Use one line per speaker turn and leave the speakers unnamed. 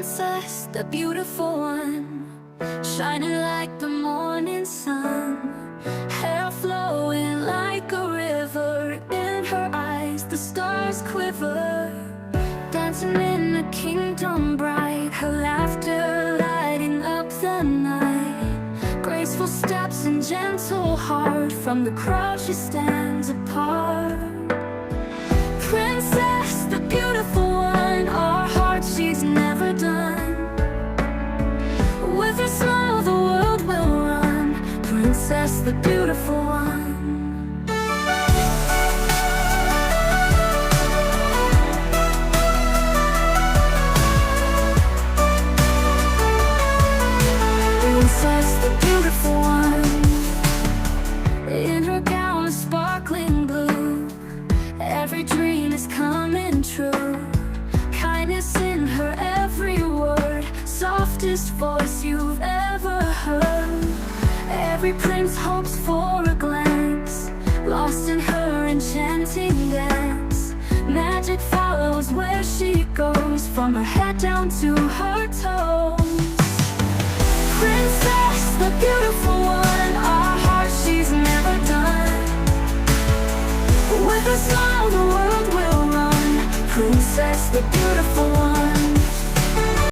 princess, the beautiful one, shining like the morning sun, hair flowing like a river, in her eyes the stars quiver, dancing in a kingdom bright, her laughter lighting up the night, graceful steps and gentle heart, from the crowd she stands apart. Princess, the beautiful one, our hearts she's never done, with her smile the world will run, princess, the beautiful one. Princess, the beautiful one, in her gown of sparkling blue, every dream is coming true, kindness in her every word, softest voice you've ever heard, every prince hopes for a glance, lost in her enchanting dance, magic follows where she goes, from her head down to her toes. Princess, the beautiful one, our hearts she's never done, with a smile the world will run, princess, the beautiful